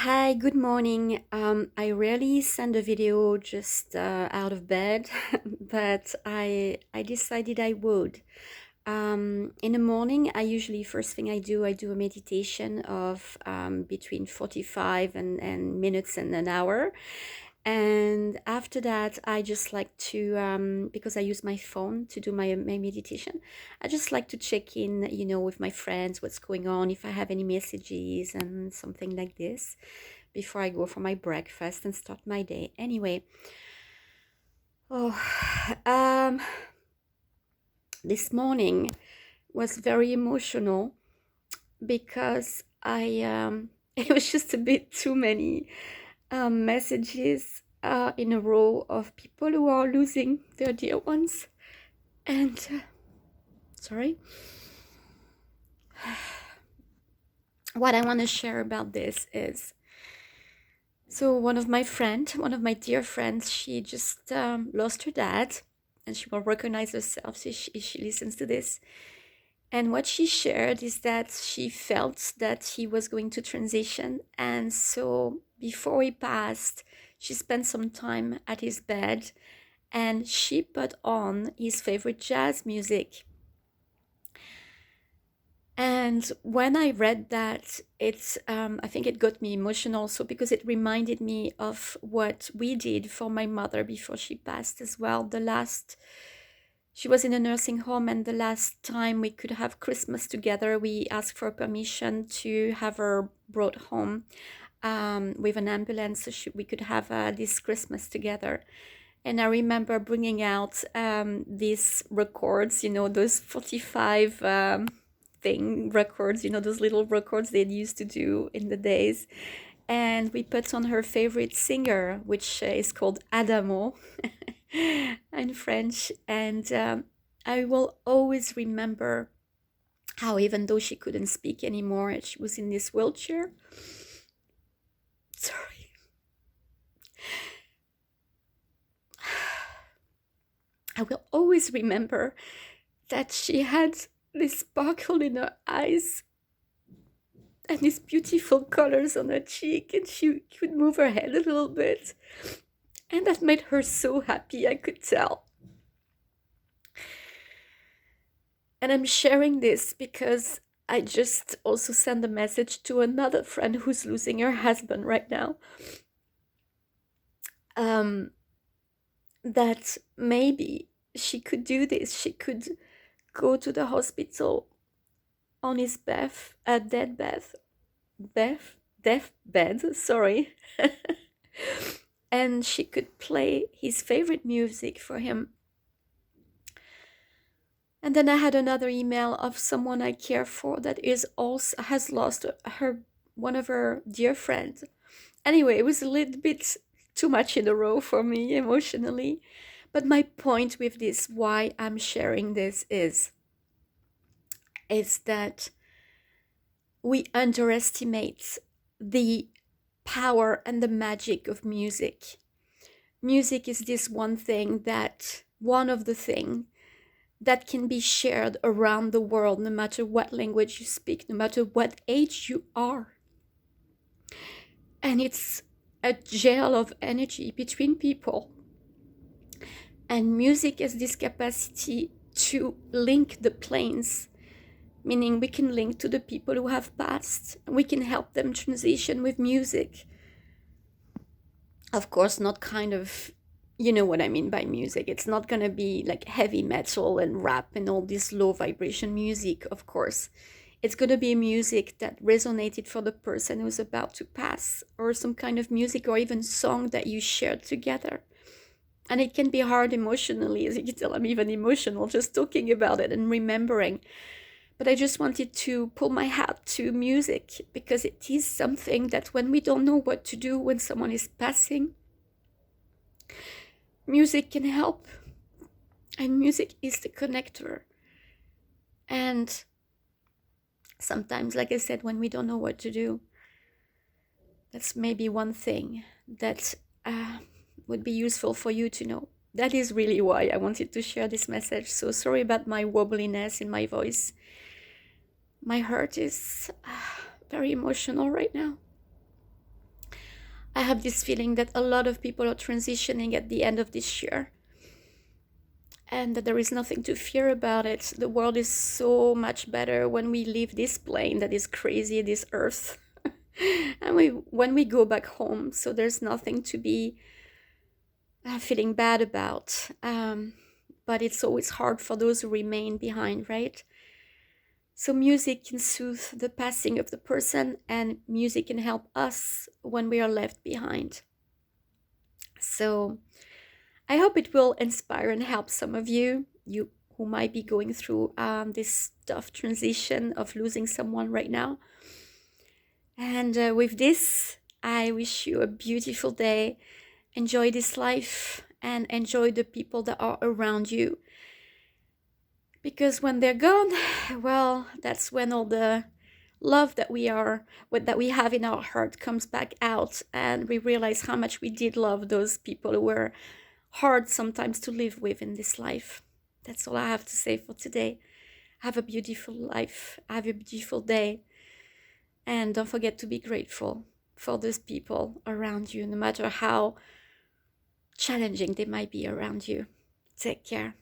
Hi, good morning. I rarely send a video just out of bed, but I decided I would. In the morning, I usually first thing I do a meditation of between 45 and minutes and an hour. And after that, I just like to, because I use my phone to do my meditation, I just like to check in, with my friends, what's going on, if I have any messages and something like this before I go for my breakfast and start my day. Anyway, oh, um, this morning was very emotional because it was just a bit too many messages in a row of people who are losing their dear ones. And sorry, what I want to share about this is so one of my dear friends, she just lost her dad, and she will recognize herself if she listens to this. And what she shared is that she felt that he was going to transition. And so before he passed, she spent some time at his bed and she put on his favorite jazz music. And when I read that, I think it got me emotional. So because it reminded me of what we did for my mother before she passed as well. She was in a nursing home, and the last time we could have Christmas together, we asked for permission to have her brought home with an ambulance, so we could have this Christmas together. And I remember bringing out these records, those 45 thing records, those little records they used to do in the days. And we put on her favorite singer, which is called Adamo in French. And I will always remember how, even though she couldn't speak anymore, she was in this wheelchair. Sorry. I will always remember that she had this sparkle in her eyes and these beautiful colors on her cheek, and she could move her head a little bit. And that made her so happy, I could tell. And I'm sharing this because I just also sent a message to another friend who's losing her husband right now. That maybe she could do this. She could go to the hospital on his deathbed, sorry. And she could play his favorite music for him. And then I had another email of someone I care for that is also has lost her one of her dear friends. Anyway, it was a little bit too much in a row for me emotionally. But my point with this, why I'm sharing this is that we underestimate the power and the magic of music. Music is this one of the things that can be shared around the world, no matter what language you speak, no matter what age you are. And it's a gel of energy between people. And music has this capacity to link the planes, meaning we can link to the people who have passed. We can help them transition with music. Of course, not kind of, you know what I mean by music. It's not going to be like heavy metal and rap and all this low vibration music, of course. It's going to be music that resonated for the person who's about to pass, or some kind of music or even song that you shared together. And it can be hard emotionally, as you can tell, I'm even emotional just talking about it and remembering. But I just wanted to pull my hat to music because it is something that when we don't know what to do when someone is passing, music can help. And music is the connector. And sometimes, like I said, when we don't know what to do, that's maybe one thing that would be useful for you to know. That is really why I wanted to share this message. So sorry about my wobbliness in my voice. My heart is very emotional right now. I have this feeling that a lot of people are transitioning at the end of this year, and that there is nothing to fear about it. The world is so much better when we leave this plane that is crazy, this earth, and when we go back home. So there's nothing to be feeling bad about. But it's always hard for those who remain behind, right? So music can soothe the passing of the person, and music can help us when we are left behind. So I hope it will inspire and help some of you who might be going through this tough transition of losing someone right now. And with this, I wish you a beautiful day. Enjoy this life and enjoy the people that are around you. Because when they're gone, well, that's when all the love that we have in our heart comes back out, and we realize how much we did love those people who were hard sometimes to live with in this life. That's all I have to say for today. Have a beautiful life. Have a beautiful day. And don't forget to be grateful for those people around you, no matter how challenging they might be around you. Take care.